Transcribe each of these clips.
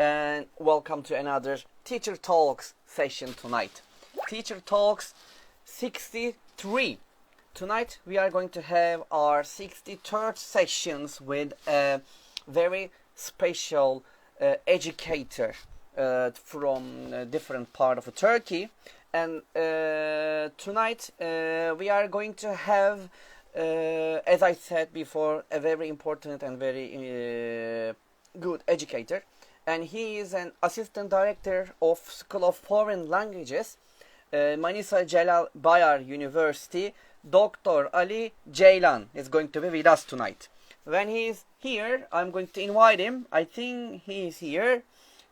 and welcome to another Teacher Talks session tonight. Teacher Talks 63. Tonight we are going to have our 63rd sessions with a very special educator from a different part of Turkey. And tonight we are going to have, as I said before, a very important and very good educator. And he is an assistant director of School of Foreign Languages, Manisa Celal Bayar University. Dr. Ali Ceylan is going to be with us tonight. When he is here, I'm going to invite him. I think he is here.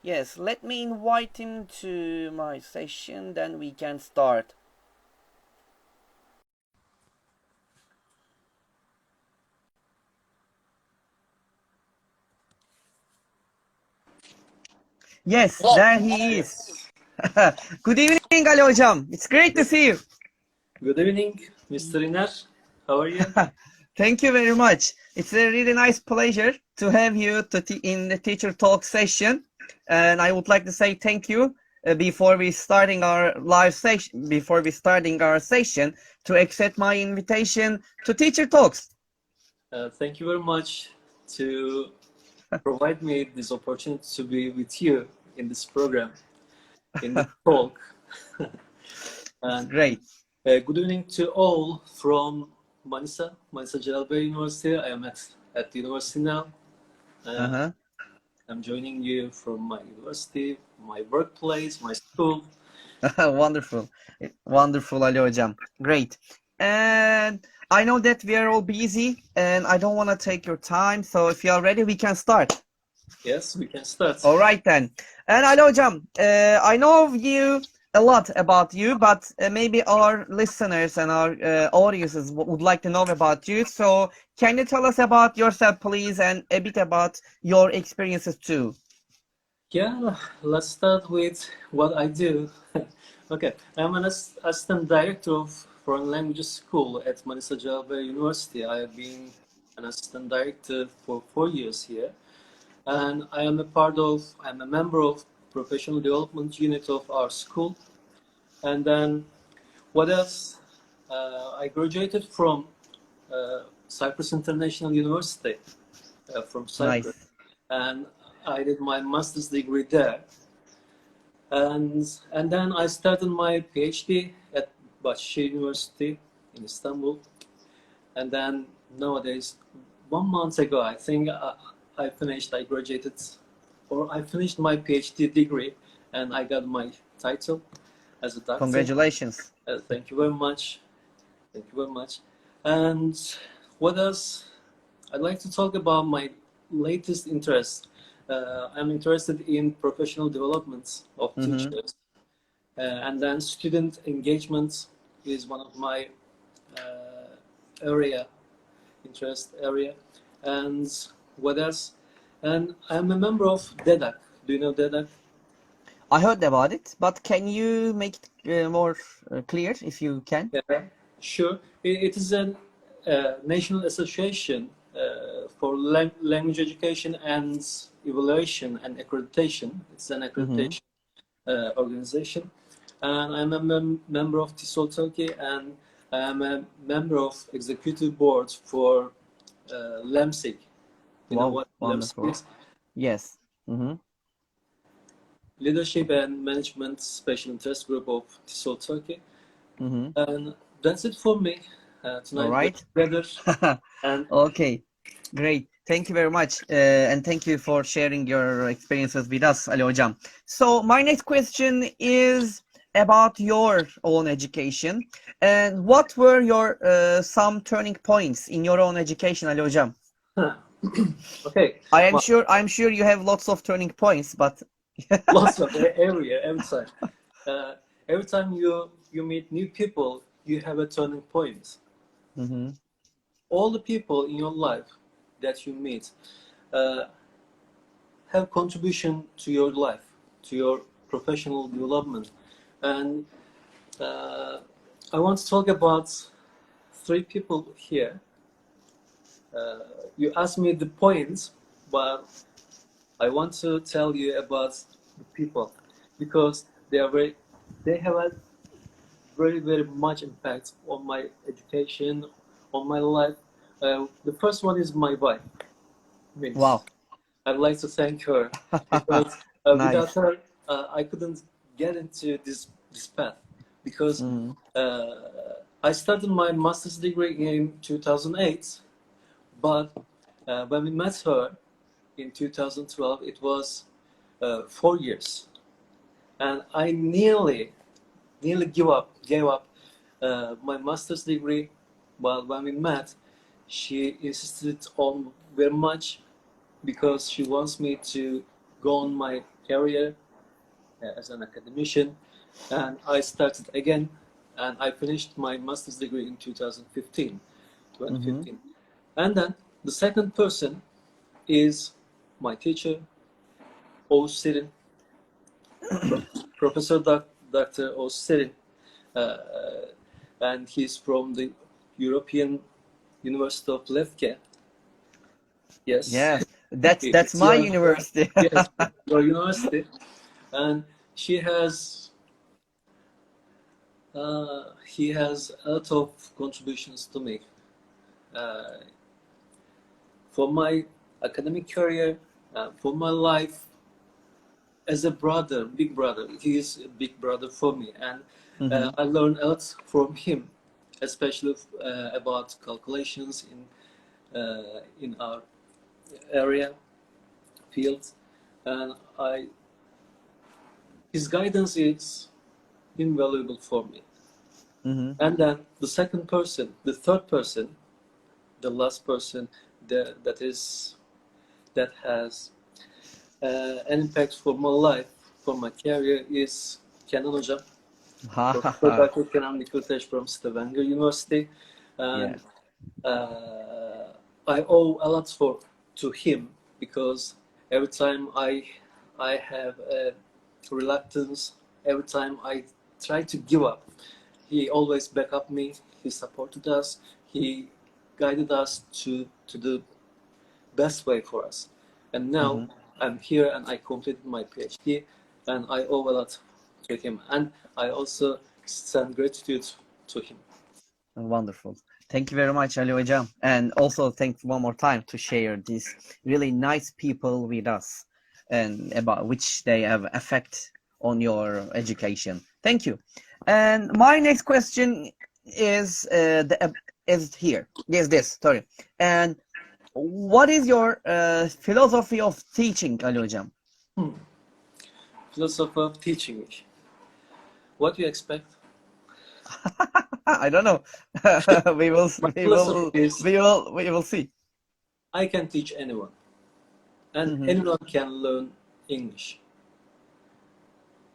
Yes, let me invite him to my session, then we can start. Yes, there he is. Good evening, Ali Hocam. It's great to see you. Good evening, Mr. Iner. How are you? Thank you very much. It's a really nice pleasure to have you in the Teacher Talk session. And I would like to say thank you before we starting our live session, to accept my invitation to Teacher Talks. Thank you very much to provide me this opportunity to be with you in this program, in the talk. And, great. Good evening to all from Manisa Celal University. I am at the university now. I'm joining you from my university, my workplace, my school. Wonderful. Wonderful, Ali Hocam. Great. And I know that we are all busy and I don't want to take your time. So if you are ready, we can start. Yes, we can start. All right then. And Ali Hocam, I know a lot about you, but maybe our listeners and our audiences would like to know about you. So can you tell us about yourself, please, and a bit about your experiences too? Yeah, let's start with what I do. Okay, I'm an assistant director of Foreign Languages School at Manisa Celal University. I have been an assistant director for 4 years here, and I'm a member of professional development unit of our school. And then what else? I graduated from Cyprus International University from Cyprus. Nice. And I did my master's degree there. And then I started my PhD at Bahçeşehir University in Istanbul. And then nowadays, 1 month ago, I think I finished my PhD degree and I got my title as a doctor. Congratulations. Thank you very much. Thank you very much. And what else? I'd like to talk about my latest interest. I'm interested in professional development of teachers. And then student engagement is one of my interest area. And what else? And I'm a member of DEDAC. Do you know DEDAC? I heard about it, but can you make it more clear if you can? Yeah, sure. It is a national association for language education and evaluation and accreditation. It's an accreditation organization. And I'm a member of TESOL Turkey, and I'm a member of executive board for LEMSIG. You know what LEMSIG is? Yes. Leadership and Management Special Interest Group of TESOL Turkey. And that's it for me tonight. All right. And okay, great. Thank you very much. And thank you for sharing your experiences with us, Ali Hocam. So my next question is about your own education. And what were your some turning points in your own education, Ali Hocam? Okay. I'm sure you have lots of turning points, but lots of every time. Every time you meet new people, you have a turning point. All the people in your life that you meet have contribution to your life, to your professional development. And I want to talk about 3 people here. You asked me the points, but I want to tell you about the people because they have a very much impact on my education, on my life. The first one is my wife, Melis. Wow. I'd like to thank her because without Nice. her, I couldn't get into this path because Mm-hmm. I started my master's degree in 2008, but when we met her in 2012, it was 4 years, and I nearly gave up my master's degree. But when we met, she insisted on very much because she wants me to go on my career as an academician. And I started again, and I finished my master's degree in 2015. Mm-hmm. 2015. And then the second person is my teacher, Oğuz Serin, Professor Dr. Oğuz Serin. Uh, and he's from the European University of Lefke. Yes, Yes, that's it's my your, university. yes, your university. And she has he has a lot of contributions to make for my academic career, for my life as a brother, big brother. He is a big brother for me, and Mm-hmm. I learned a lot from him, especially about calculations in our area field, and I his guidance is invaluable for me. Mm-hmm. And then the second person, the third person, the last person that is that has an impact for my life, for my career is Kenan Hocam, Professor Dr. Kenan Nikurtesh from Stavanger University, and Yes. I owe a lot to him because every time I have a reluctance, every time I try to give up, he always back up me. He supported us. He guided us to the best way for us. And now Mm-hmm. I'm here and I completed my PhD, and I owe a lot to him. And I also send gratitude to him. Wonderful. Thank you very much, Ali Hocam. And also thanks one more time to share these really nice people with us and about which they have effect on your education. Thank you. And my next question is is here. Is this, sorry. And what is your philosophy of teaching, Ali Hocam? Hmm. Philosopher of teaching. What do you expect? I don't know. we will My we philosophy will is we will see. I can teach anyone, and Mm-hmm. anyone can learn English.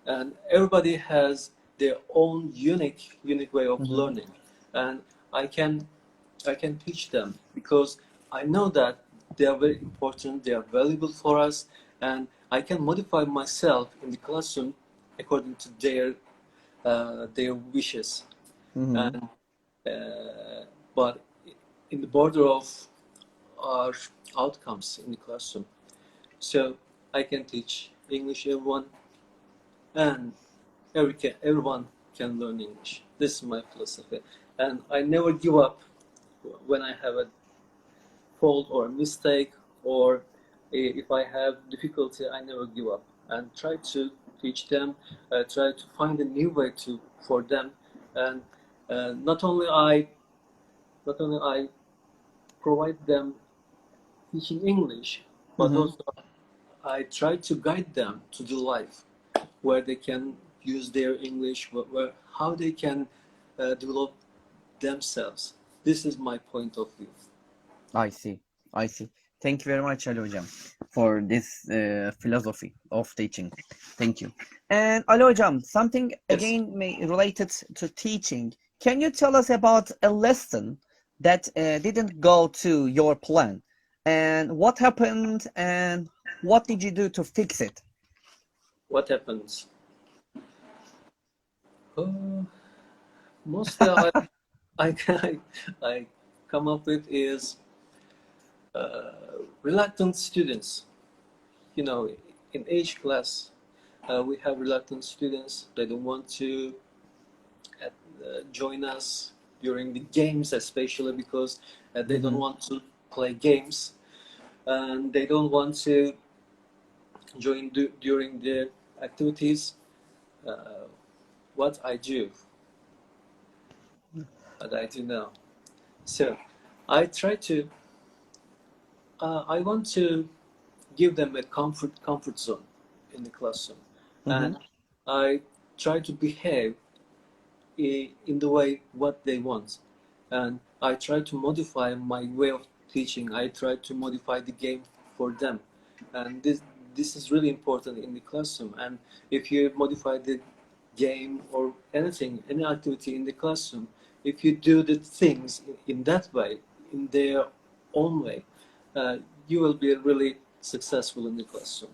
And everybody has their own unique way of Mm-hmm. learning, and I can I can teach them because I know that they are very important, they are valuable for us, and I can modify myself in the classroom according to their wishes. Mm-hmm. And but in the border of our outcomes in the classroom, so I can teach English everyone, and everyone can learn English. This is my philosophy, and I never give up when I have a fault or a mistake, or if I have difficulty, I never give up and try to teach them, try to find a new way to for them, and not only I provide them teaching English, but Mm-hmm. also I try to guide them to the life where they can use their English, where how they can develop themselves. This is my point of view. I see. I see. Thank you very much, Ali Hocam, for this philosophy of teaching. Thank you. And Ali Hocam, something Yes. again related to teaching. Can you tell us about a lesson that didn't go to your plan? And what happened and what did you do to fix it? What happens? Uh, Mostly I can I come up with is reluctant students. you know, in each class, we have reluctant students. They don't want to join us during the games, especially because they don't want to play games, and they don't want to join during the activities. Uh, what I do, what I do now. So I try to. I want to give them a comfort zone in the classroom, and I try to behave in the way what they want, and I try to modify my way of teaching. I try to modify the game for them, and this is really important in the classroom. And if you modify the game or anything, any activity in the classroom, if you do the things in that way, in their own way, uh, you will be really successful in the classroom.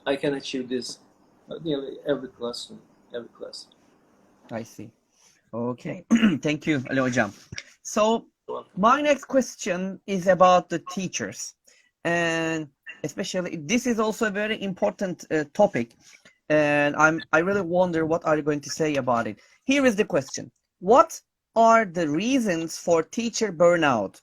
I can achieve this nearly every classroom, every class. I see. Okay. Thank you, Ali Hocam. So my next question is about the teachers, and especially this is also a very important topic, and I really wonder what are you going to say about it. Here is the question: what are the reasons for teacher burnout,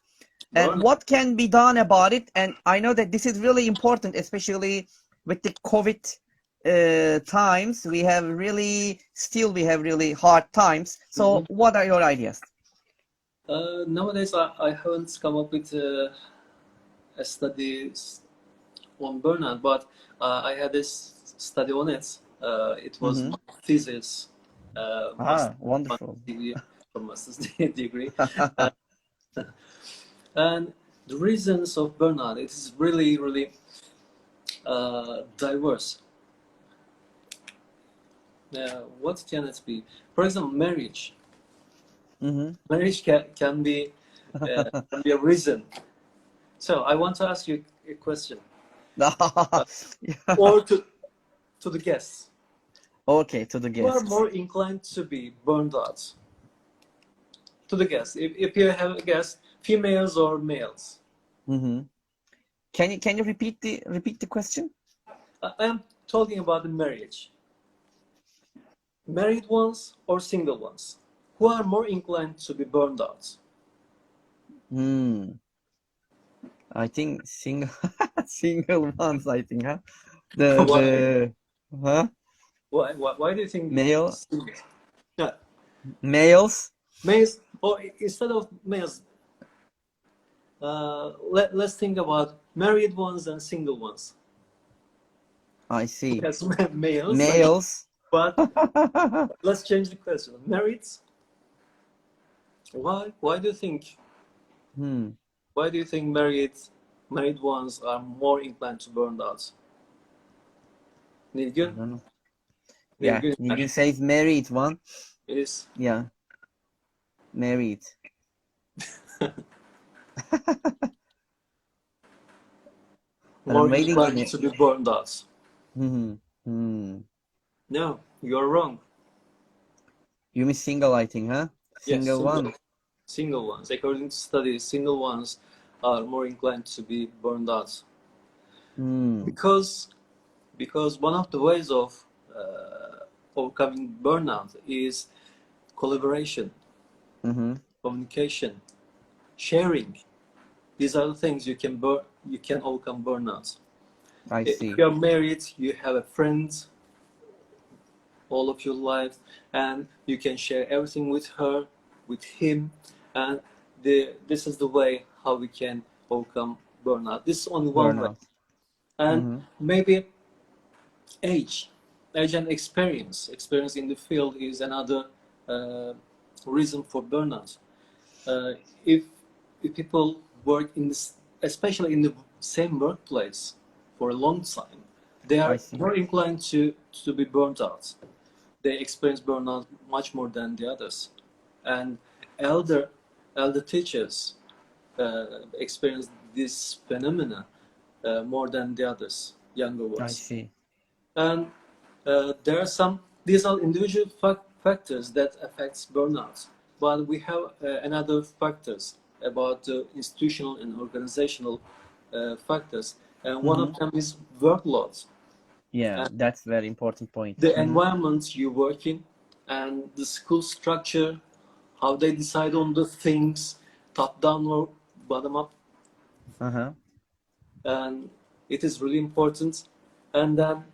and what can be done about it? And I know that this is really important, especially with the COVID times. We have really hard times. So what are your ideas? Nowadays, I haven't come up with a study on burnout, but I had this study on it. It was my thesis, Wonderful. degree, for master's degree. Uh, and the reasons of burnout, it is really, really diverse. What can it be? For example, marriage. Marriage can be a reason. So I want to ask you a question, or to the guests. Okay, to the Who are guests. more inclined to be burned out? To the guests. If you have a guest, females or males? Can you repeat the question? I am talking about the marriage. Married ones or single ones? Who are more inclined to be burned out? I think single single ones, I think, huh? Why? Huh? Why do you think Male single? Yeah. males? Males, or instead of males, let's think about married ones and single ones. I see. Yes, males, Males. but let's change the question. Married? Why do you think? Why do you think married ones are more inclined to burn out? I Nilgün? don't know. Yeah, Nilgün Nilgün says married one. is Yeah, married. And I'm more waiting in inclined it. to be burned out. Hmm. No, you're wrong. You mean single, I think, huh? Yes, Single one. single ones. According to studies, single ones are more inclined to be burned out. Because one of the ways of overcoming burnout is collaboration, communication, sharing. These are the things you can overcome burnout. I If see. you're married, you have a friend all of your life, and you can share everything with her, with him, and this is the way how we can overcome burnout. This is only one way, Burnout. and maybe age, and experience in the field is another reason for burnout. If people work especially in the same workplace for a long time, they I are see. more inclined to be burnt out. They experience burnout much more than the others, and elder teachers experience this phenomena more than the others, younger I ones. see. And there are these are individual factors that affects burnout, but we have another factors about the institutional and organizational factors. and one Mm-hmm. of them is workload. Yeah, And that's very important point. the Mm-hmm. environment you work in and the school structure, how they decide on the things, top down or bottom up, Uh-huh. and it is really important. And then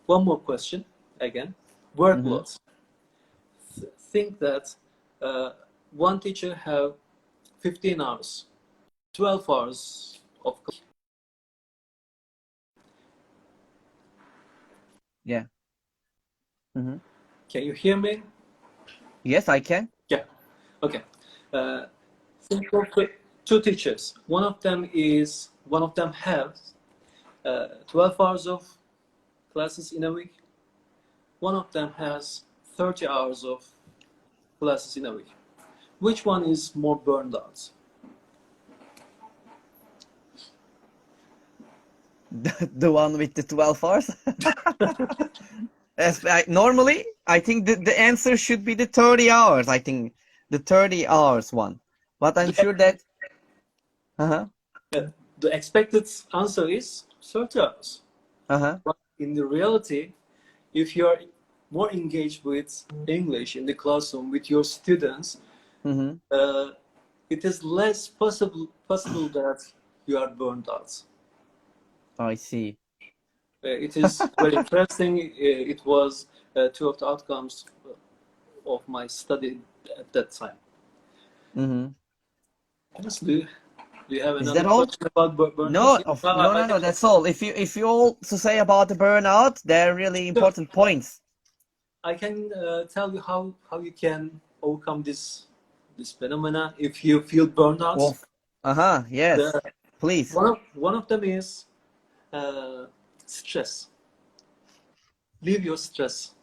one more question again, Mm-hmm. workload. Think that uh, one teacher have 15 hours, 12 hours of class. Yeah. Mm-hmm. Can you hear me? Yes, I can. Yeah. Okay. Uh, think of two teachers. One of them has 12 hours of classes in a week. One of them has 30 hours of classes in a week. Which one is more burned out? The one with the 12 hours. Normally, I think the answer should be the 30 hours. I think the 30 hours one. But I'm The, sure that, uh-huh, the expected answer is 30 hours. uh-huh, But in the reality, if you are more engaged with English in the classroom with your students, mm-hmm. uh, it is less possible that you are burned out. I see. It is very interesting. It was two of the outcomes of my study at that time. Mm-hmm. Yes, do you have Is another that all? question about burnout? No, Yeah, no, I no, can. no, that's all. If you all to say about the burnout, they're really No, important points. I can tell you how you can overcome this phenomena if you feel burned out. Well, uh-huh, yes. The Please. one of them is stress. Leave your stress.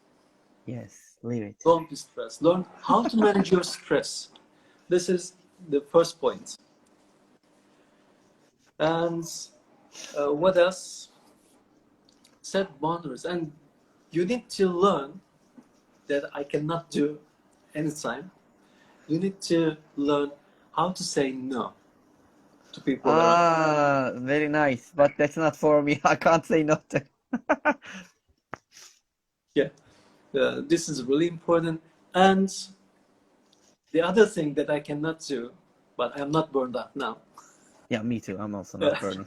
Yes, leave it. Don't be stressed. Learn how to manage your stress. This is the first point. And what else? Set boundaries. And you need to learn that I cannot do anytime. You need to learn how to say no to people around. Ah, very nice. But that's not for me. I can't say no to. Yeah, this is really important. And the other thing that I cannot do, but I'm not burned out now, Yeah, me too. I'm also uh, not burning.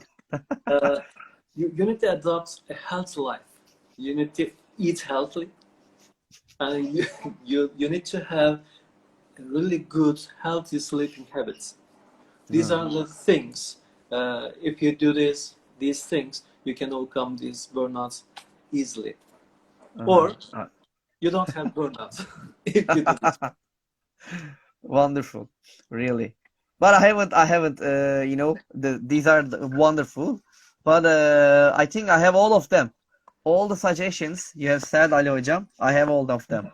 you need to adopt a healthy life. You need to eat healthy, and you need to have really good, healthy sleeping habits. These Uh-huh. are the things. If you do these things, you can overcome these burnouts easily. Uh-huh. Or you don't have burnout if you do this. Wonderful, really. But I haven't, these are wonderful. But I think I have all of them. All the suggestions you have said, Ali Hocam, I have all of them.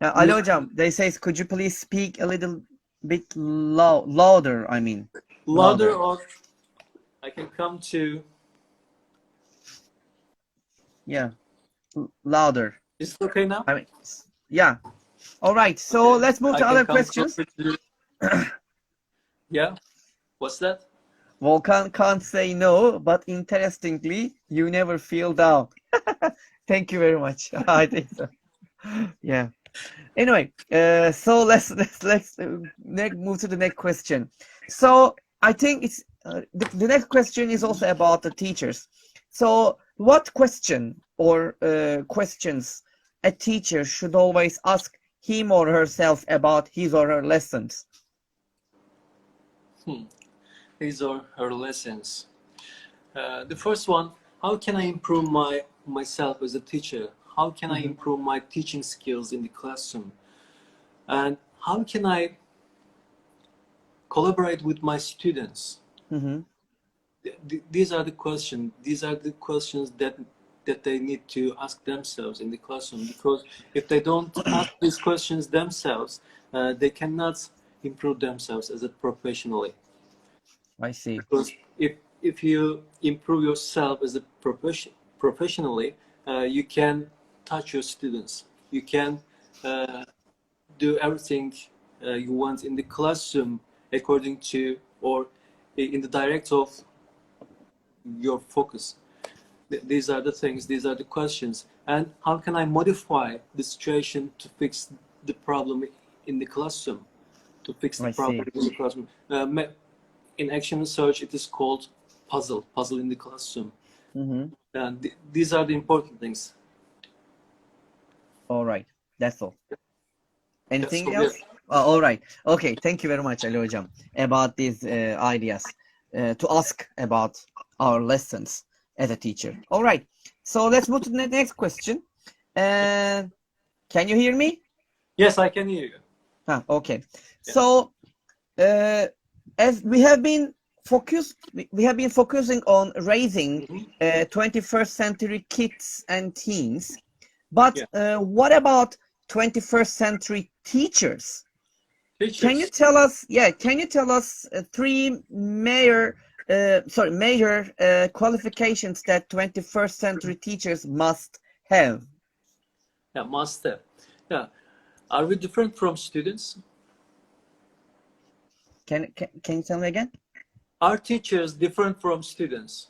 Ali You Hocam, they says, could you please speak a little bit louder, I mean, louder, louder. or I can come to. Yeah, louder. Is it okay now? I mean, yeah. All right, so Okay, let's move I to can other come questions. closer to. Yeah, what's that? Volkan can't say no, but interestingly, you never feel down. Thank you very much. I think so. Yeah. Anyway, so let's move to the next question. So I think it's the next question is also about the teachers. So what question or questions a teacher should always ask him or herself about his or her lessons? These are her lessons. The first one: how can I improve myself as a teacher? How can I Hmm. improve my teaching skills in the classroom? And how can I collaborate with my students? Hmm. These are the questions. These are the questions that they need to ask themselves in the classroom. Because if they don't ask these questions themselves, they cannot improve themselves as a professionally. I see. Because if you improve yourself as a professionally, you can touch your students. You can uh, do everything you want in the classroom according to or in the direct of your focus. These are the things, these are the questions. And how can I modify the situation to fix the problem in the classroom? To fix the I problem see. in the classroom. In action research, it is called puzzle in the classroom. Mm-hmm. And these are the important things. All right. That's all. That's Anything all. Yeah. else? All right. Okay. Thank you very much, Ali Hocam, about these ideas to ask about our lessons as a teacher. All right. So let's move to the next question. And can you hear me? Yes, I can hear you. Okay. Yeah. So as we have been focusing on raising 21st century kids and teens, but Yeah. what about 21st century teachers? Can you Teachers. tell us, three major qualifications that 21st century teachers must have? Yeah, master. Yeah. Are we different from students? Can you tell me again? Are teachers different from students?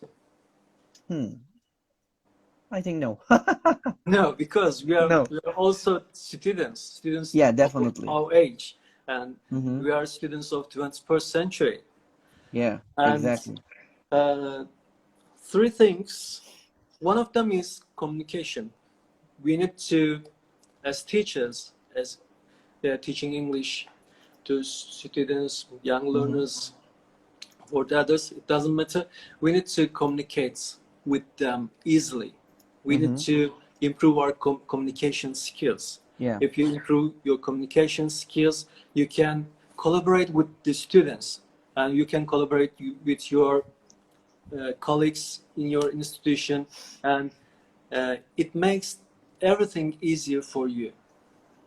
I think no. No, because No. we are also students Yeah, of definitely. our age, and Mm-hmm. we are students of 21st century. Yeah, And exactly. uh, three things. One of them is communication. We need to, as teachers, as they are teaching English to students, young Mm-hmm. learners, or the others, it doesn't matter. We need to communicate with them easily. We need Mm-hmm. to improve our communication skills. Yeah. If you improve your communication skills, you can collaborate with the students, and you can collaborate with your colleagues in your institution, and it makes everything easier for you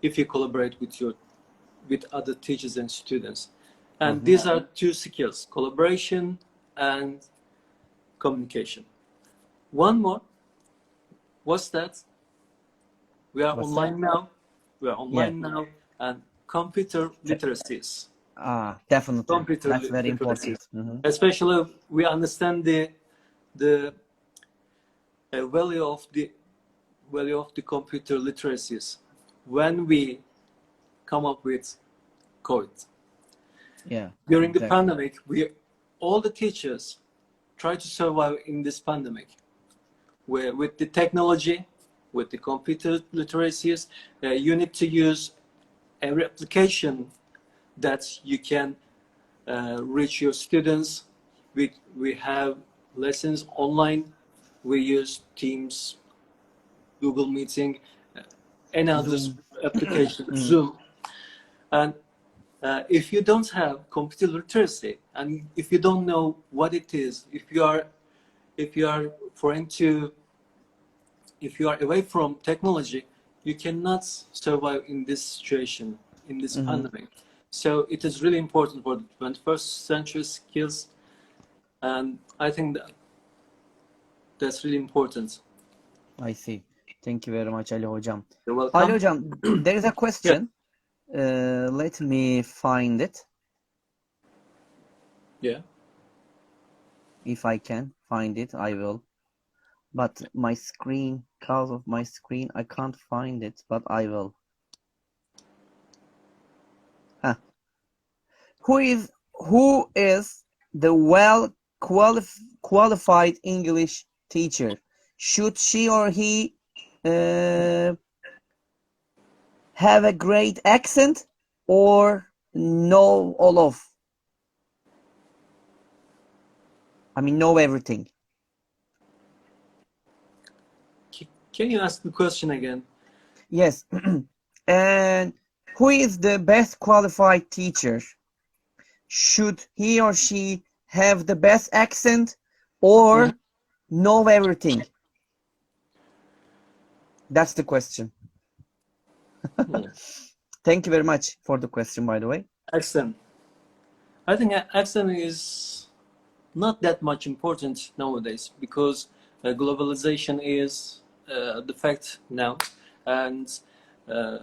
if you collaborate with other teachers and students. And Mm-hmm. these are two skills: collaboration and communication. One more, what's that? We are What's that? online now. We are Yeah. online now, and computer literacies. Definitely. Computer That's very literacies. important. Mm-hmm. Especially, we understand the value of the computer literacies when we come up with COVID. Yeah, During the exactly. pandemic, all the teachers try to survive in this pandemic. Where with the technology, with the computer literacies, you need to use every application that you can reach your students. We have lessons online. We use Teams, Google Meeting, any other Zoom. application, Mm. Zoom. And if you don't have computer literacy, and if you don't know what it is, if you are foreign to, if you are away from technology, you cannot survive in this situation, in this Mm-hmm. pandemic. So it is really important for the 21st century skills, and I think that's really important. I see. Thank you very much, Ali Hocam. You're Ali welcome. Hocam, there is a Yeah, question. Let me find it. yeah. If I can find it, I will. But my screen, because of my screen, I can't find it, but I will. Huh. Who is the qualified English teacher? Should she or he uh, have a great accent or know all of? I mean, know everything. Can you ask the question again? Yes. And who is the best qualified teacher? Should he or she have the best accent Mhm. or know everything? That's the question. Hmm. Thank you very much for the question, by the way. Accent. I think accent is not that much important nowadays because globalization is the fact now, and uh,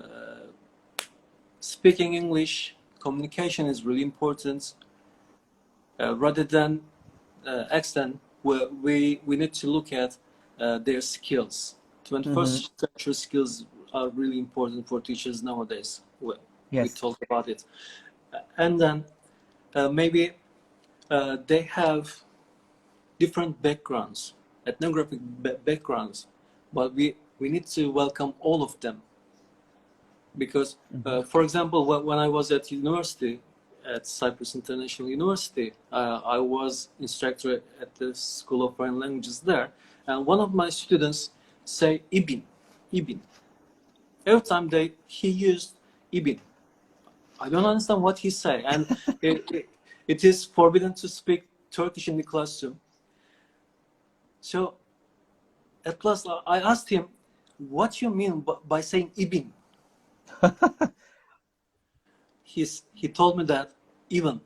speaking English, communication is really important rather than accent. we need to look at their skills. 21st century skills are really important for teachers nowadays. Well, we Yes. talk about it, and then maybe they have different backgrounds, ethnographic backgrounds, but we need to welcome all of them. Because, for example, when I was at university, at Cyprus International University, I was instructor at the School of Foreign Languages there, and one of my students say ibn, ibn. Every time he used ibn. I don't understand what he say, and it is forbidden to speak Turkish in the classroom. So at last I asked him, what you mean by saying ibn? He told me that even,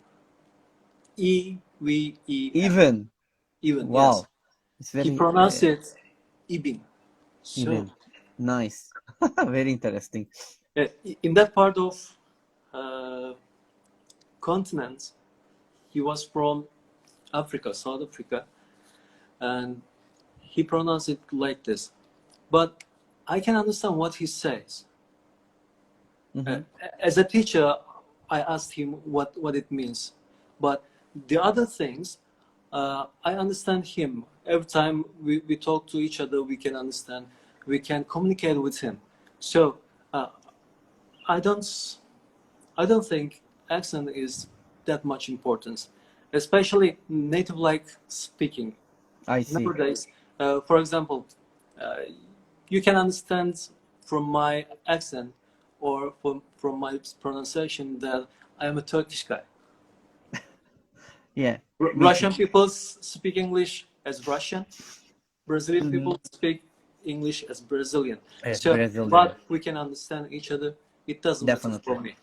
Even. even, Wow. yes. It's He very pronounced it ibn. So even. Nice. Very interesting. in that part of continent, he was from Africa, South Africa, and he pronounced it like this. But I can understand what he says. As a teacher, I asked him what it means. But the other things, I understand him. Every time we talk to each other, we can understand, we can communicate with him. So I don't think accent is that much importance, especially native-like speaking. I see. Nowadays, for example, you can understand from my accent or from my pronunciation that I am a Turkish guy. Yeah. Russian people speak English as Russian. Brazilian people speak English as Brazilian. Yes, So, Brazilian. but we can understand each other. It doesn't matter Definitely. for me.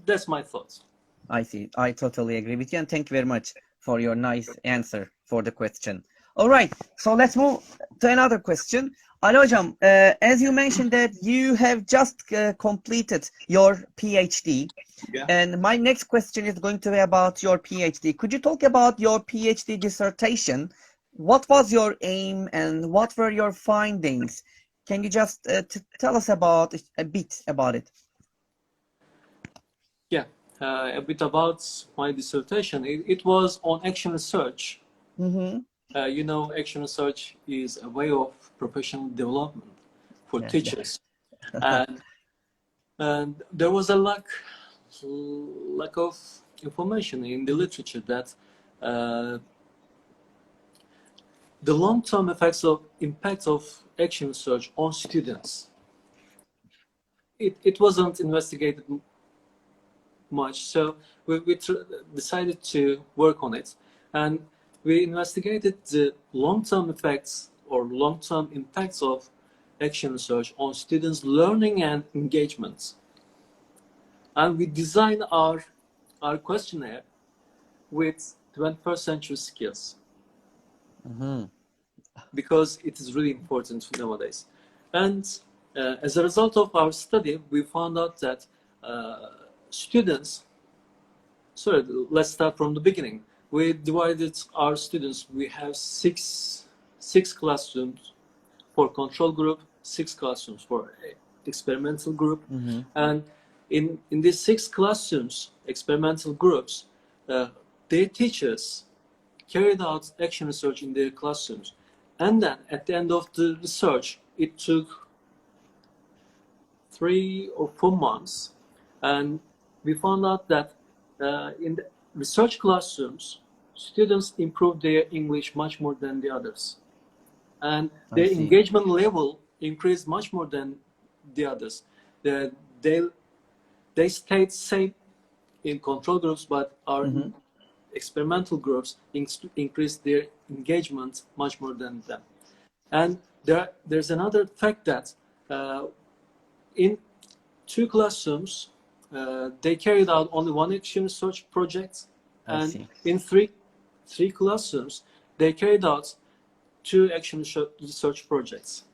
That's my thoughts. I see. I totally agree with you, and thank you very much for your nice answer for the question. All right, so let's move to another question. Ali Hocam, as you mentioned that you have just completed your PhD, Yeah. and my next question is going to be about your PhD. Could you talk about your PhD dissertation? What was your aim and what were your findings? Can you just tell us about a bit about it? Yeah, a bit about my dissertation. It was on action research. You know, action research is a way of professional development for teachers, and there was a lack of information in the literature that the long-term impact of action research on students. It wasn't investigated much, so we decided to work on it, and we investigated the long-term effects or long-term impacts of action research on students' learning and engagement. And we designed our questionnaire with 21st century skills because it is really important nowadays. And as a result of our study, we found out that students, sorry, let's start from the beginning. We divided our students. We have six classrooms for control group, 6 classrooms for experimental group, and in these 6 classrooms, experimental groups, their teachers carried out action research in their classrooms, and then at the end of the research, it took 3 or 4 months, and we found out that in the research classrooms, students improved their English much more than the others, and their engagement level increased much more than the others. They stayed same in control groups, but our experimental groups increased their engagement much more than them. And there's another fact that in 2 classrooms, they carried out only 1 action research project, and in 3 classrooms, they carried out 2 action research projects.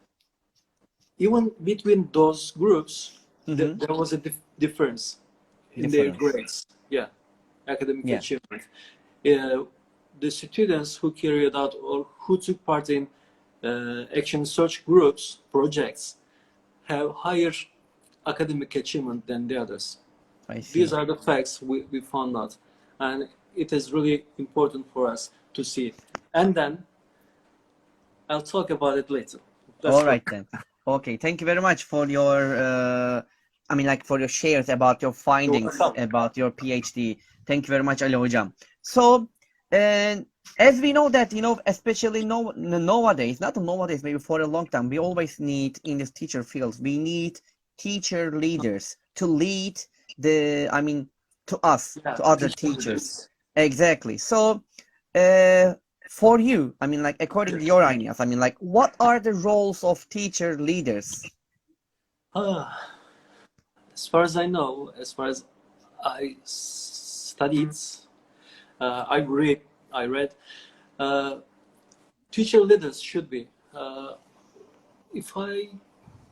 Even between those groups, there was a difference in their grades. Yeah, academic achievement. the students who carried out or who took part in action search groups projects have higher academic achievement than the others. I see. These are the facts we found out, and it is really important for us to see. And then I'll talk about it later. All right then. Okay, thank you very much for your I mean like for your shares about your findings about your PhD. Thank you very much Ali hocam. So and as we know that, you know, especially nowadays, not nowadays, maybe for a long time, we always need in this teacher fields, we need teacher leaders to lead the, I mean, to us, to other teachers. Exactly. So for you, I mean, like according to your ideas, I mean, like what are the roles of teacher leaders? As far as I know, as far as I studied, I read, teacher leaders should be, if I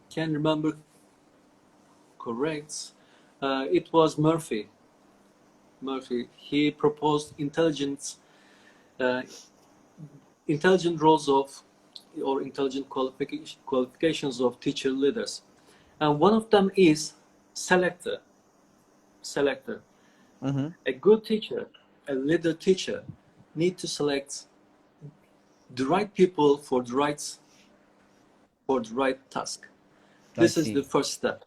can remember correct, it was Murphy. He proposed intelligent roles of, or intelligent qualifications of teacher leaders, and one of them is selector. Mm-hmm. A good teacher, a leader teacher, need to select the right people for the right task. This is the first step.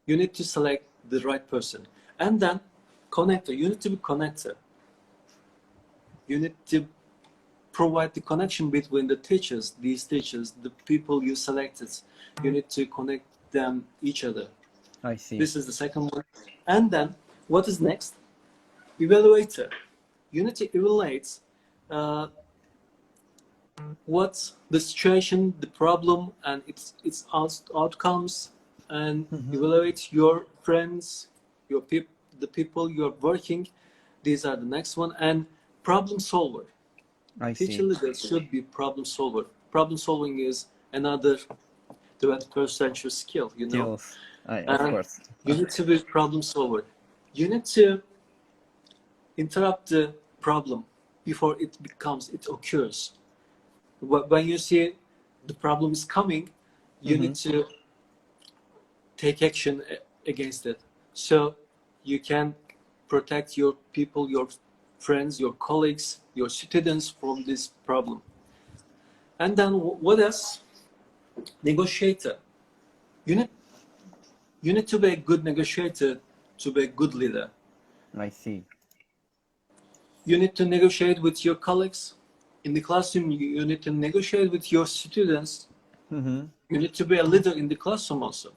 You need to select the right person, and then connector. You need to be connector. You need to provide the connection between the teachers, the people you selected. You need to connect them each other. I see. This is the second one. And then what is next? Evaluator. You need to evaluate what's the situation, the problem, and its outcomes, and evaluate your friends, the people you're working. These are the next one. And problem solver. Teacher leaders should be problem solver. Problem solving is another 21st century skill, you know. Of course. You need to be problem solver. You need to interrupt the problem before it occurs. When you see the problem is coming, you need to take action against it. So you can protect your people, your friends, your colleagues, your students from this problem. And then what else? Negotiator. You need to be a good negotiator to be a good leader. I see. You need to negotiate with your colleagues. In the classroom, you need to negotiate with your students. You need to be a leader in the classroom also.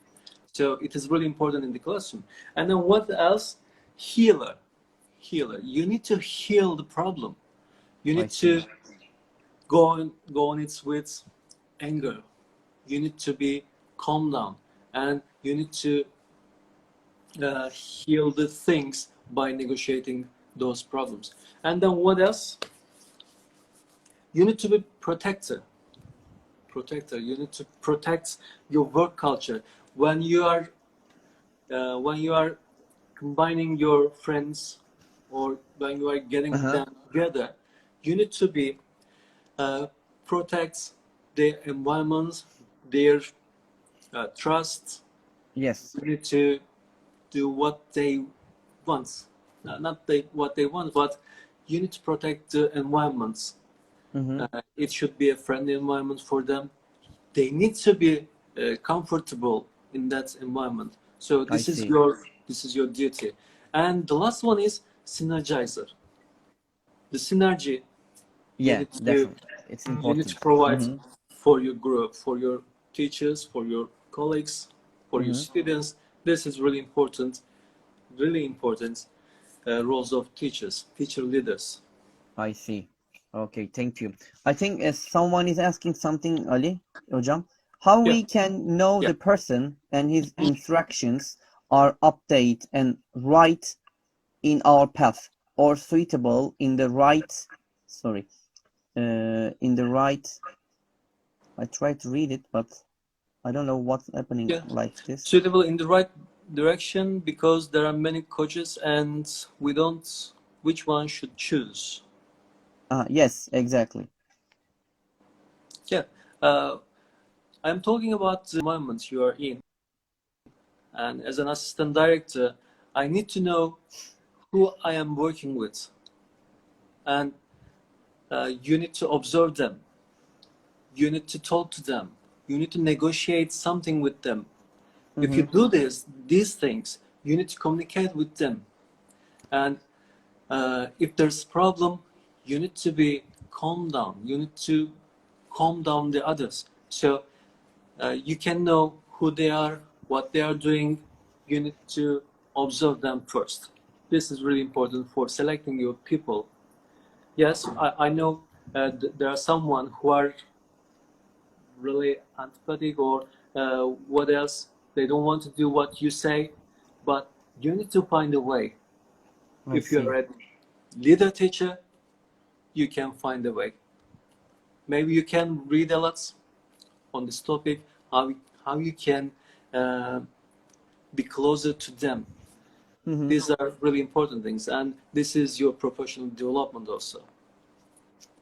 So it is really important in the classroom. And then what else? Healer. You need to heal the problem. You need to go on it with anger. You need to be calm down, and you need to heal the things by negotiating those problems. And then what else? You need to be protector. You need to protect your work culture. When you are combining your friends, or when you are getting them together, you need to be protect their environment, their trust. Yes. You need to do what they want, what they want, but you need to protect the environments. It should be a friendly environment for them. They need to be comfortable in that environment. So this is your duty. And the last one is synergizer. The synergy. Yeah, definitely. It's important. You need to provide for your group, for your teachers, for your colleagues, for your students. This is really important roles of teachers, teacher leaders. I see. Okay, thank you. I think someone is asking something, Ali hocam. How we can know the person and his instructions are update and right in our path, or suitable in the right, I try to read it, but I don't know what's happening like this. Suitable in the right direction, because there are many coaches and we don't which one should choose. Yes, exactly. Yeah. I'm talking about the environment you are in. And as an assistant director, I need to know who I am working with. And you need to observe them. You need to talk to them. You need to negotiate something with them. If you Mm-hmm. do these things, you need to communicate with them. And if there's problem, you need to be calm down. You need to calm down the others. So you can know who they are, what they are doing. You need to observe them first. This is really important for selecting your people. Yes, I know there are someone who are really antipathic or what else. They don't want to do what you say, but you need to find a way. I If see. you're a leader teacher, you can find a way. Maybe you can read a lot on this topic, how you can uh, be closer to them. Mm-hmm. These are really important things, and this is your professional development also.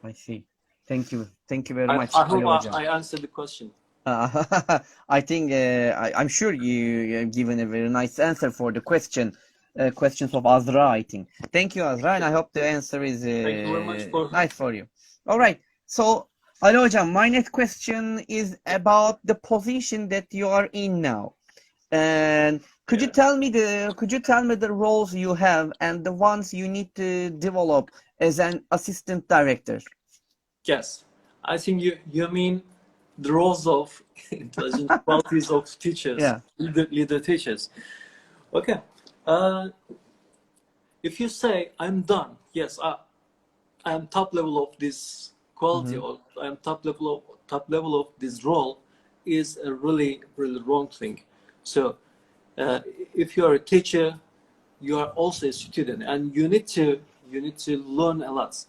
I see. Thank you very I, much, I Ali hope Hocam. I answered the question. I think I'm sure you have given a very nice answer for the questions of Azra. I think. Thank you, Azra, and I hope the answer is Thank you very much for. nice for you. All right. So, Ali Hocam, my next question is about the position that you are in now. And Yeah. could you tell me the roles you have and the ones you need to develop as an assistant director? Yes, I think you mean the roles of intelligent qualities of teachers, Yeah. leader teachers. Okay. Uh, if you say I'm done, yes, I am top level of this quality, Mm-hmm. or I am top level of this role, is a really wrong thing. So, uh, if you are a teacher, you are also a student, and you need to learn a lot.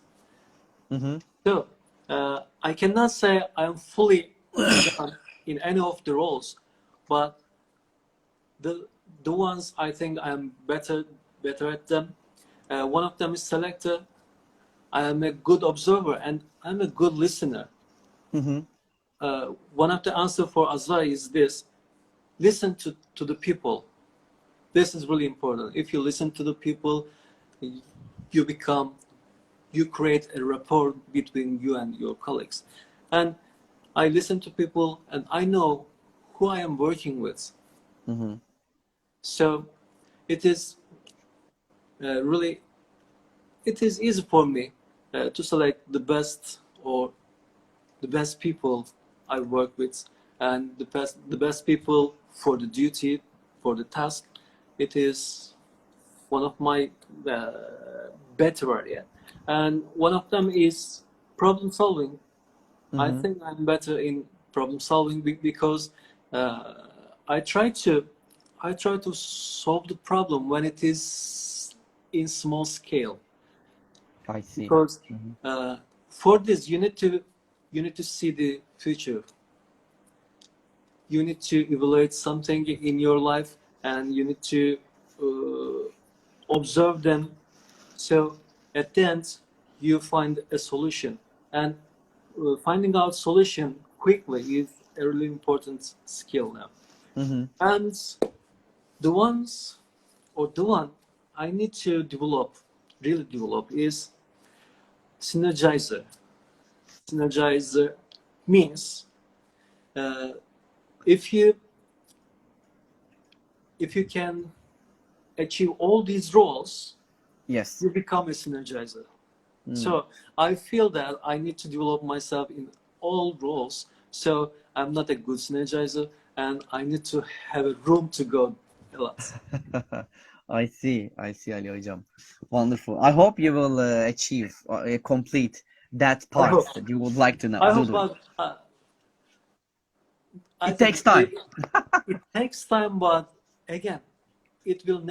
Mm-hmm. So, I cannot say I'm fully done in any of the roles, but the the ones I think I'm better at them. One of them is selector. I am a good observer and I'm a good listener. Mm-hmm. One of the answer for Azra is this: listen to the people. This is really important. If you listen to the people, you become you create a rapport between you and your colleagues. And I listen to people and I know who I am working with. Mm-hmm. So it is really it is easy for me to select the best people I work with and the best people for the duty for the task. It is one of my better area, and one of them is problem solving. I Mm-hmm. think I'm better in problem solving because uh, I try to I try to solve the problem when it is in small scale, I see. because Mm-hmm. uh, for this you need to see the future. You need to evaluate something in your life and you need to observe them. So at the end you find a solution, and finding out solution quickly is a really important skill now. Mm-hmm. And the ones or the one I need to develop, really develop, is synergizer. Synergizer means uh, if you if you can achieve all these roles, Yes. you become a synergizer. Mm. So I feel that I need to develop myself in all roles. So I'm not a good synergizer, and I need to have a room to go a lot. I see, Ali Hocam. Wonderful. I hope you will achieve complete that I part hope. that you would like to I do. hope. But I It think takes time. it takes time, but again, it will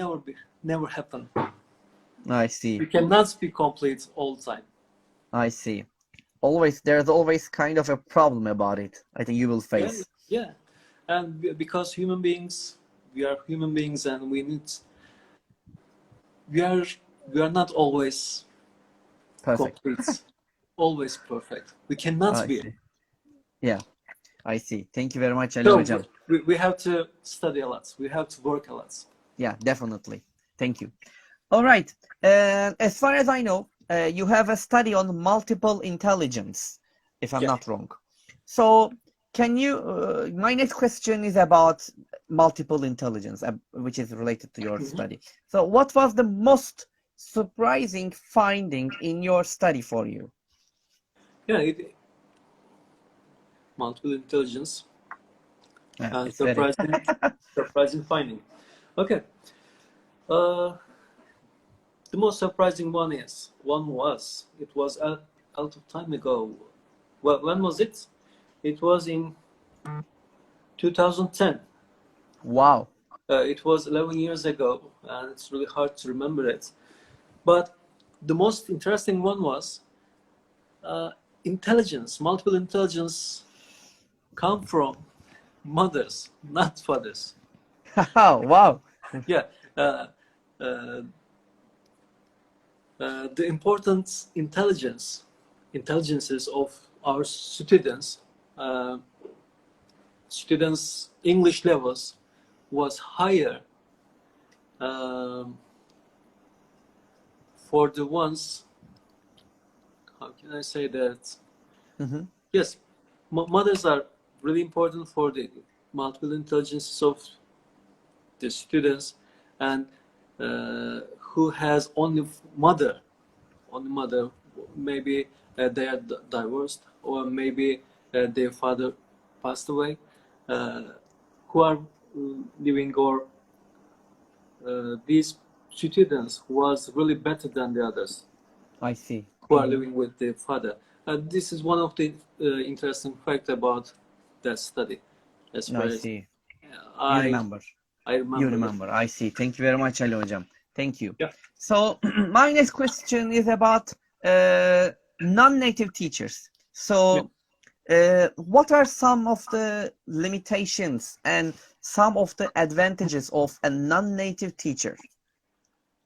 never happen. I see. We cannot be complete all the time. I see. There's always kind of a problem about it. I think you will Yeah, face. yeah. And because we are human beings, and we are we are not always Perfect. complete. always perfect. We cannot I be. see. Yeah, I see. Thank you very much, Ali So Hocam. we have to study a lot. We have to work a lot. Yeah, definitely. Thank you. All right. As far as I know, you have a study on multiple intelligence, if I'm Yeah. not wrong. So, can you? My next question is about multiple intelligence, which is related to your study. So, what was the most surprising finding in your study for you? Yeah, multiple intelligence. Yeah, it's very. Surprising finding. Okay. Uh, the most surprising one was it was a lot of time ago. Well, when was it? It was in 2010. Wow. It was 11 years ago, and it's really hard to remember it. But the most interesting one was intelligence. Multiple intelligence come from mothers, not fathers. Wow. Yeah. Uh, uh, the important intelligences of our uh, students' English levels was higher um, for the ones. How can I say that? Mhm. Yes, mothers are really important for the multiple intelligences of the students, and who has only mother, maybe they are divorced, or maybe their father passed away, uh, who are living, or these students was really better than the others I see. who are living with their father. This is one of the interesting fact about that study, as far I as see. You I remember. I You remember. remember. I see. Thank you very much, Ali Hocam. Thank you. Yeah. So my next question is about non-native teachers. Yeah. So what are some of the limitations and some of the advantages of a non-native teacher?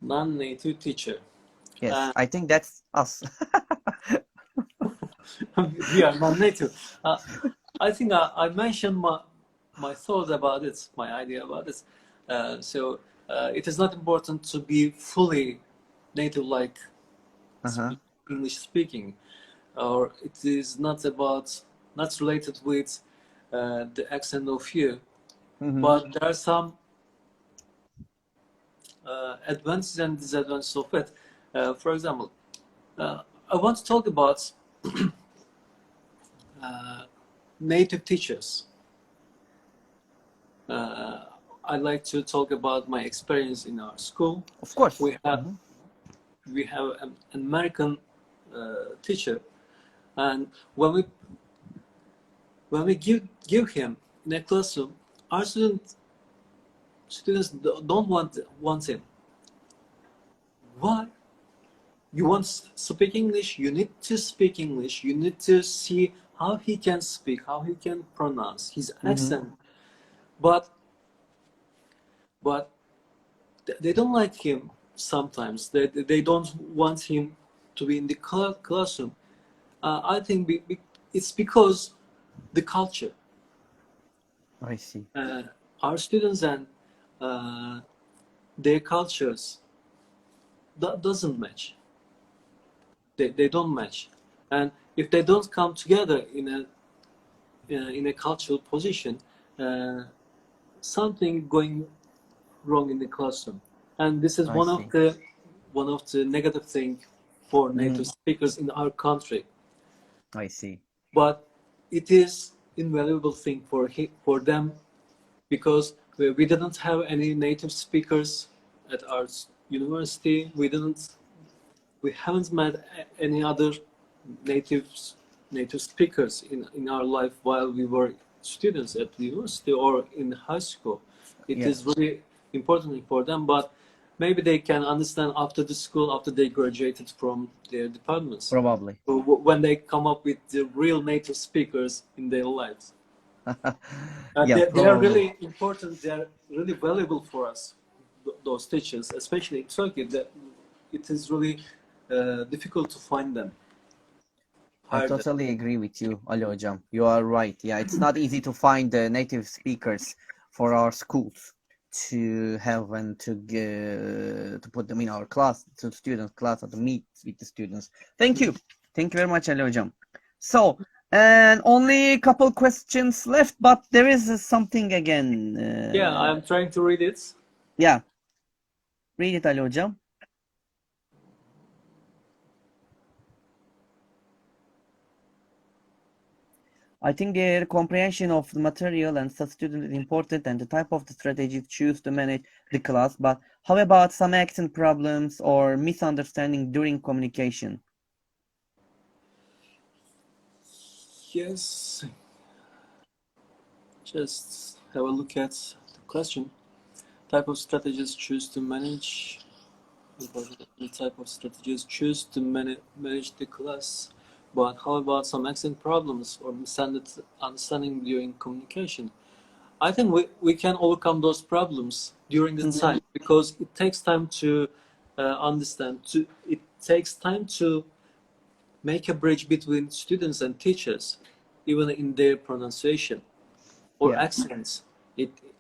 Non-native teacher. Yes, Uh, I think that's us. we are non-native. I think I mentioned my thoughts about it, my idea about it. It is not important to be fully native, like Uh-huh. English speaking, or it is not related with the accent of you. Mm-hmm. But there are some advantages and disadvantages of it. For example, I want to talk about native teachers. Uh, I like to talk about my experience in our school. Of course. We have Mm-hmm. we have an American teacher, and when we give him in a classroom, our students don't want him. Why? You want to speak English? You need to speak English. You need to see how he can speak, how he can pronounce his Mm-hmm. accent. But but they don't like him sometimes. They don't want him to be in the classroom. I think it's because the culture. I see. Uh, our students and uh, their cultures that doesn't match. They don't match, and if they don't come together in a cultural position, uh, something going wrong in the classroom. And this is I see. one of the negative thing for Mm-hmm. native speakers in our country. I see. But it is invaluable thing for them, because we didn't have any native speakers at our university. We haven't met any other native native speakers in our life while we were students at university or in high school. It Yeah, is really important for them, but maybe they can understand after the school, after they graduated from their departments, probably. when they come up with the real native speakers in their lives. Yeah, They are probably. really important. They are really valuable for us, those teachers, especially in Turkey. That it is really difficult to find them. I harder. totally agree with you, Ali Hocam. You are right. Yeah, it's not easy to find native speakers for our schools to have and to put them in our class, to students' class, or to meet with the students. Thank you. Thank you very much, Ali Hocam. So, and only a couple questions left, but there is something again. Yeah, I'm trying to read it. Yeah. Read it, Ali Hocam. I think their comprehension of the material and such student is important and the type of the strategy choose to manage the class, but how about some accent problems or misunderstanding during communication? Yes. Just have a look at the question. Type of strategies choose to manage. The type of strategies choose to manage the class. But how about some accent problems or misunderstanding during communication? I think we can overcome those problems during the time because it takes time to understand. It takes time to make a bridge between students and teachers, even in their pronunciation or Yeah, accents.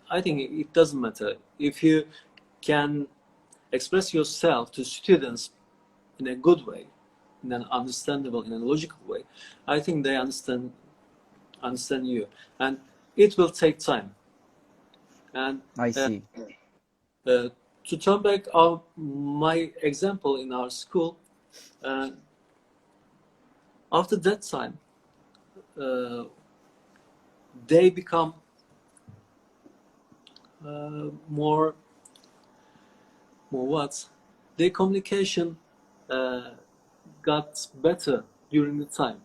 I think it doesn't matter if you can express yourself to students in a good way, in an understandable, in a logical way. I think they understand you, and it will take time. And I uh, see. to turn back my example in our school, uh, after that time, uh, they become more what? Their communication uh, got better during the time,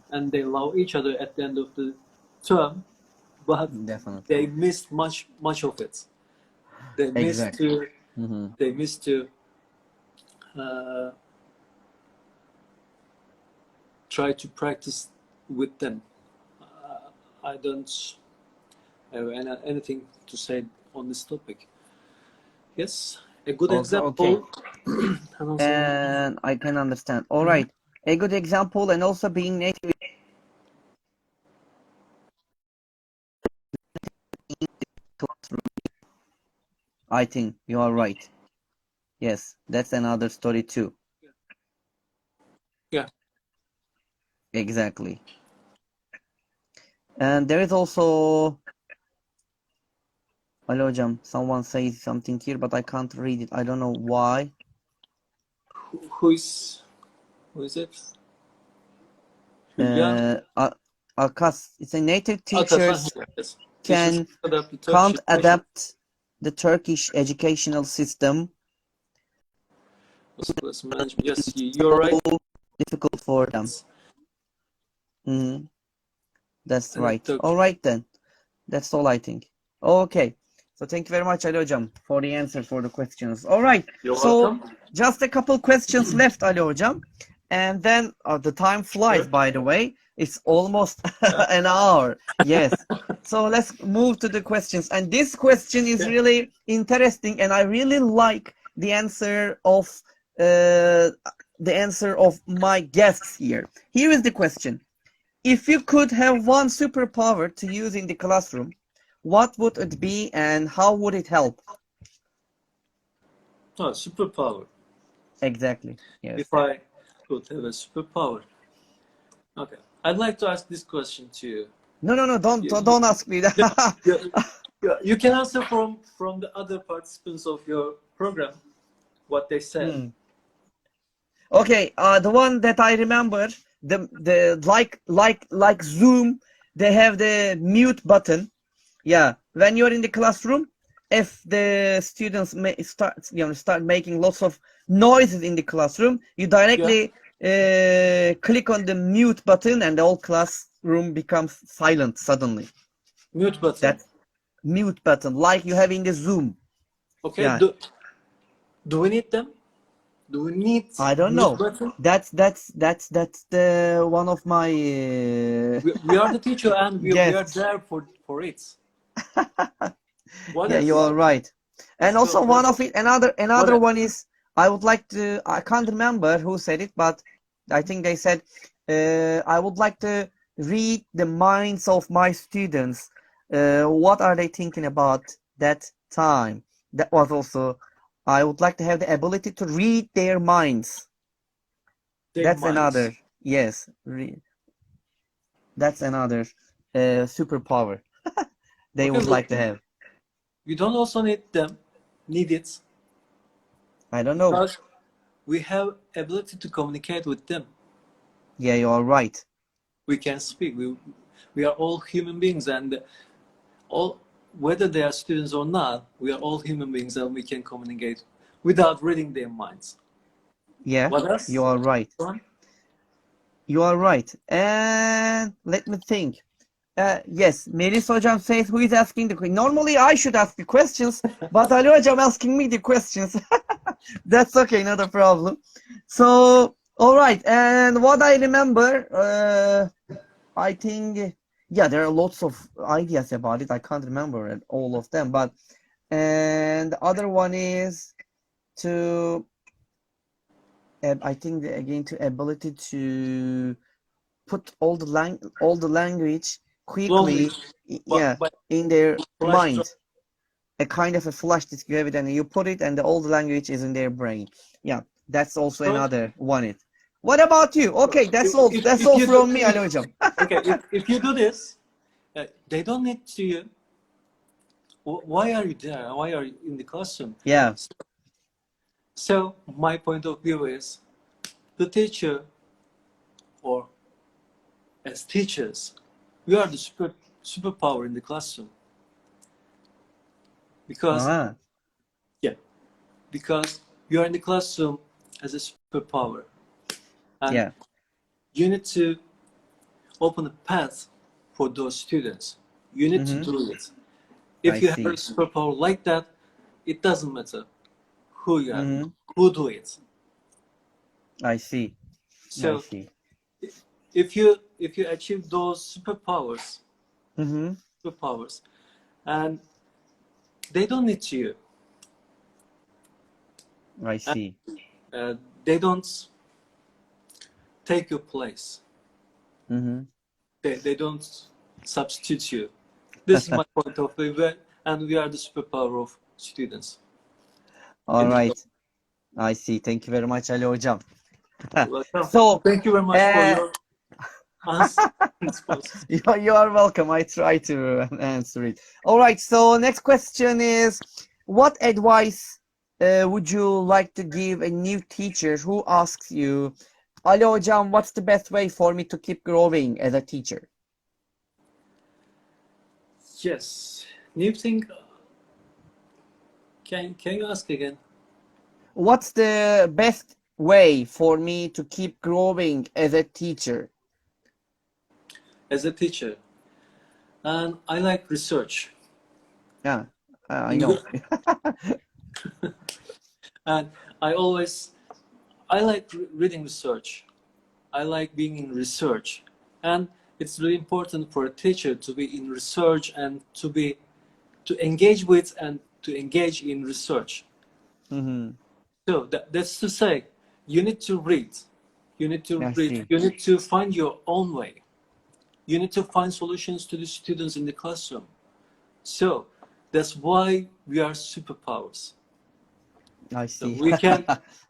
and they love each other at the end of the term, but Definitely. they missed much of it. They missed Exactly. to they missed to uh, try to practice with them. I don't have anything to say on this topic. Yes, a good Okay, okay. example. And also, And I can understand. All right. A good example and also being native, I think you are right. Yes, that's another story too. yeah, Exactly. And there is also, hello, Jam. Someone says something here, but I can't read it. I don't know why. who is it? Hülya Akas, it's a native Akasan. teachers Yes. Teachers can adapt the Turkish can't education. adapt the Turkish educational system. Class management. Yes, you're right. So difficult for them. Mhm. That's And right. All right then. That's all I think. Okay. So thank you very much, Ali Hocam, for the answer for the questions. All right. you're So welcome. just a couple questions left, Ali Hocam. And then the time flies, Sure. by the way. It's almost Yeah. an hour. Yes. So let's move to the questions. And this question is Yeah. really interesting, and I really like uh, the answer of my guests here. Here is the question. If you could have one superpower to use in the classroom, what would it be and how would it help? Oh, superpower. Exactly. Yes. If I could have a superpower. Okay. I'd like to ask this question to you. No, no, no. Don't You, you, don't ask me that. you can answer from the other participants of your program what they said. Okay. The one that I remember, the like Zoom, they have the mute button. Yeah. When you're in the classroom, if the students start making lots of noises in the classroom, you Yeah. directly click on the mute button and the whole classroom becomes silent suddenly. Mute button. That mute button, like you have in the Zoom. Okay. Yeah, Do we need them? Do we need I don't mute know. button? That's the one of my We are the teacher and we are guests. there for it. What Yeah, you else? are right. And Let's also go. one of it, What another else? one is I would like to. I can't remember who said it, but I think they said I would like to read the minds of my students. What are they thinking about that time? That was also, I would like to have the ability to read their minds. Their That's minds. another, yes, that's another superpower they Okay, would look, like to have. we don't also need it I don't know. because we have ability to communicate with them. Yeah, you are right. We can speak. We are all human beings, and all whether they are students or not, we are all human beings, and we can communicate without reading their minds. Yeah, What else? you are right. You are right. And let me think. Yes, Melis hocam says who is asking the question. Normally I should ask the questions, but Ali hocam asking me the questions. That's okay, not a problem. So, all right. And what I remember, I think, yeah, there are lots of ideas about it. I can't remember all of them, but and the other one is to, I think again to ability to put all the language Slowly, quickly, but yeah, in their flash drive. mind. A kind of a flash disk you have it and you put it and all the language is in their brain. Yeah, that's also So, another one. What about you? Okay, that's all. That's if all you do, from me, Ali hocam. okay, if you do this, they don't need to. Why are you there? Why are you in the classroom? Yeah. So my point of view is the teacher, or as teachers, we are the superpower in the classroom because Uh-huh. yeah, because you are in the classroom as a superpower, and Yeah. you need to open a path for those students. You need to Mm-hmm. do it. I If you have a see. superpower like that, it doesn't matter who you are, Mm-hmm. who do it. I see. I So see. if you achieve those Mm-hmm. superpowers, and they don't need you, I and see. they don't take your place. Mm-hmm. They don't substitute you. This is my point of view, and we are the superpower of students All in the right. job. I see. Thank you very much, Ali hocam. Welcome. So, Thank you very much for uh, your answer. Responses. you are welcome. I try to answer it. All right. So next question is, what advice would you like to give a new teacher who asks you, Ali hocam, what's the best way for me to keep growing as a teacher? Yes. New thing. Can you ask again? What's the best way for me to keep growing as a teacher? As a teacher, and I like research. Yeah, I In know. good, and I like reading research. I like being in research, and it's really important for a teacher to be in research and to engage with and to engage in research. Mm-hmm. So that's to say, you need to read, you need to I read, see. you need to find your own way. You need to find solutions to the students in the classroom. So that's why we are superpowers. I So see.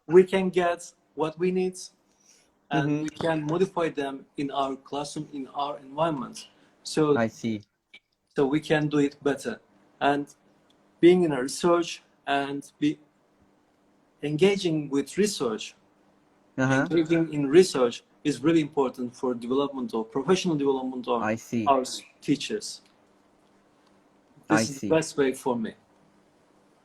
we can get what we need, and Mm-hmm. we can modify them in our classroom, in our environment. So I see. so we can do it better. And being in a research and be engaging with research, Uh-huh. engaging in research is really important for development or professional development of I see. our teachers. I This is the see. best way for me.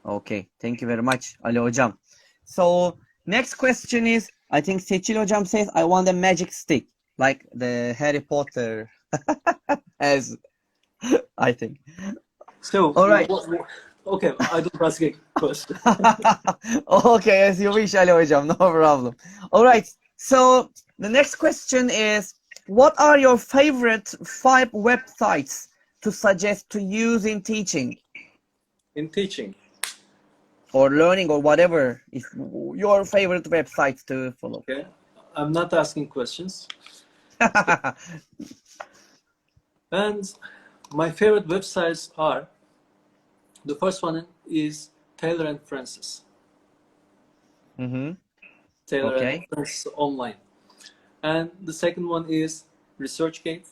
Okay. Thank you very much, Ali hocam. So next question is, I think Seçil hocam says, I want a magic stick, like the Harry Potter as I think. So, All right. okay, I don't ask a question. Okay, as you wish, Ali hocam, no problem. All right. So the next question is, what are your favorite 5 websites to suggest to use in teaching In teaching, or learning or whatever is your favorite websites to follow? okay, I'm not asking questions. And my favorite websites are, the first one is Taylor and Francis. Mm-hmm. Taylor and Okay. Francis online. And the second one is ResearchGate.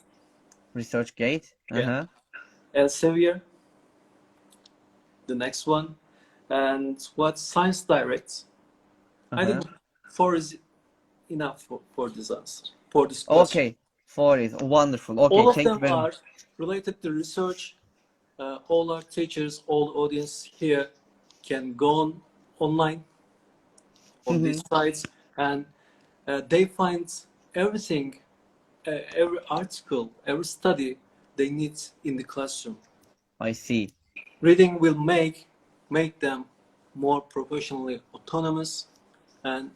ResearchGate. Yeah. Uh-huh. Elsevier, the next one. And what Science Direct. I Uh-huh. think four is enough for this answer, for this question. Okay. Four is wonderful. Okay, All of thank you them very are much. related to research. All our teachers, all the audience here can go online on these Mm-hmm. sites, and they find everything, every article, every study they need in the classroom. I see. Reading will make them more professionally autonomous, and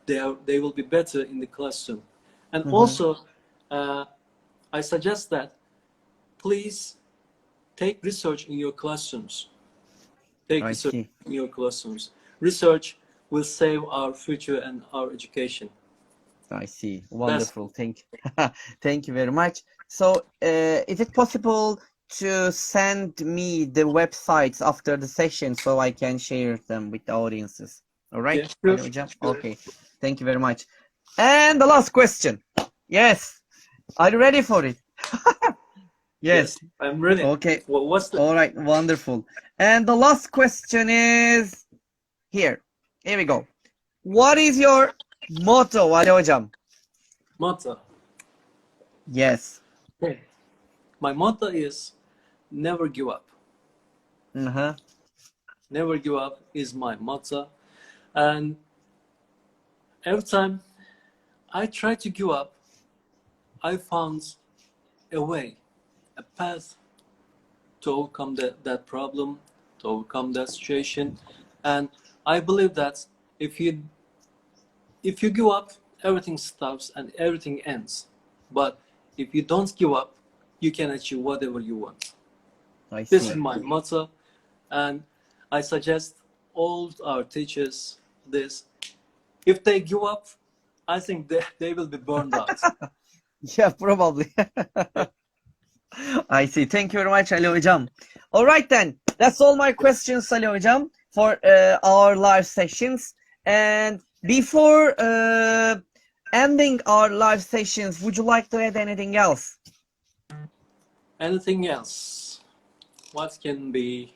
they will be better in the classroom. And Mm-hmm. also, uh, I suggest that please take research in your classrooms. Take I research see. in your classrooms. Research will save our future and our education. I see. That's Wonderful. Thank you very much. So, is it possible to send me the websites after the session so I can share them with the audiences? All right, yeah, sure, Ali Hocam? sure. Okay. Thank you very much. And the last question. Yes. Are you ready for it? Yes, Yes. I'm ready. Okay. Well, what's the All right. Wonderful. And the last question is here. Here we go. What is your motto, Ali Hocam? motto? Yes. Okay. My motto is never give up. Uh-huh. Never give up is my motto. And every time I try to give up, I found a way, a path to overcome that problem, to overcome that situation. And I believe that if you if you give up, everything stops and everything ends. But if you don't give up, you can achieve whatever you want. I This is see. my motto, and I suggest all our teachers this. If they give up, I think they will be burned out. Yeah, probably. Yeah. I see. Thank you very much, Ali Hocam. All right then. That's all my questions, Ali Hocam, for our live sessions. And before ending our live sessions, would you like to add anything else? Anything else? What can be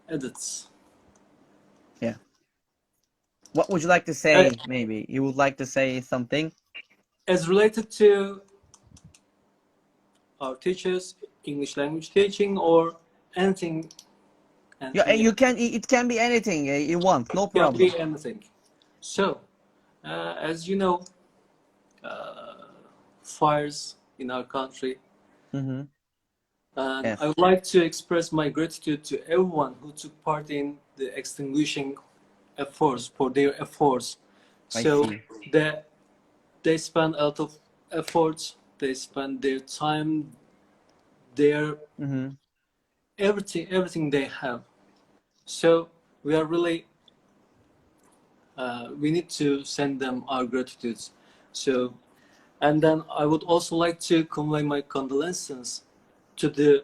added? Yeah. What would you like to Uh, say? Maybe you would like to say something. as related to our teachers, English language teaching, or anything, Yeah, anything you can. It can be anything you want. No can problem. be anything. So, as you know, fires in our country, Mm-hmm. and I Yes, would like to express my gratitude to everyone who took part in the extinguishing efforts for their efforts. I So see. they they spend a lot of efforts. They spend their time, their Mm-hmm. everything they have. So we are really we need to send them our gratitude. So, and then I would also like to convey my condolences to the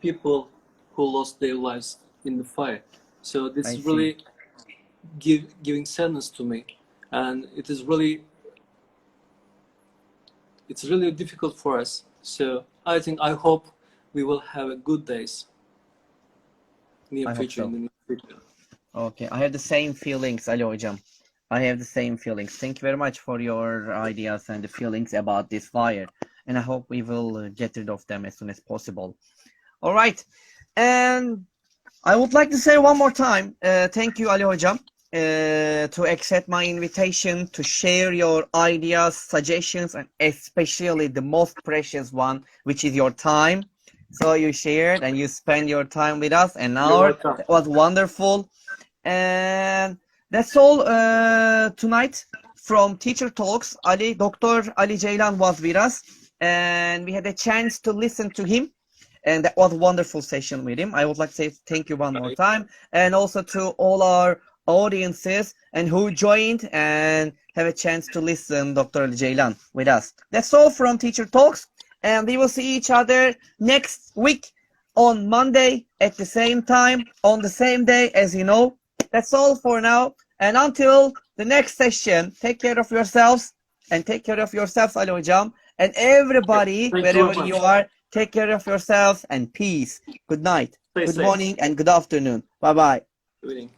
people who lost their lives in the fire. So this I is see. really giving sadness to me, and it's really difficult for us. So I hope we will have a good days near I hope future in so. the near future. Okay, I have the same feelings, Ali Hocam. I have the same feelings. Thank you very much for your ideas and the feelings about this fire. And I hope we will get rid of them as soon as possible. All right. And I would like to say one more time, thank you, Ali Hocam, to accept my invitation to share your ideas, suggestions, and especially the most precious one, which is your time. So you shared and you spent your time with us an You're hour. welcome. That was wonderful. And that's all tonight from Teacher Talks. Dr. Ali Ceylan was with us, and we had a chance to listen to him. And that was a wonderful session with him. I would like to say thank you one more time, and also to all our audiences and who joined and have a chance to listen Dr. Ceylan with us. That's all from Teacher Talks, and we will see each other next week on Monday at the same time, on the same day, as you know. That's all for now, and until the next session, take care of yourselves, and take care of yourselves, Ali Hocam, and everybody, Thank you wherever very you much. are, take care of yourselves, and peace. Good night, Stay good safe. morning, and good afternoon. Bye-bye. Good evening.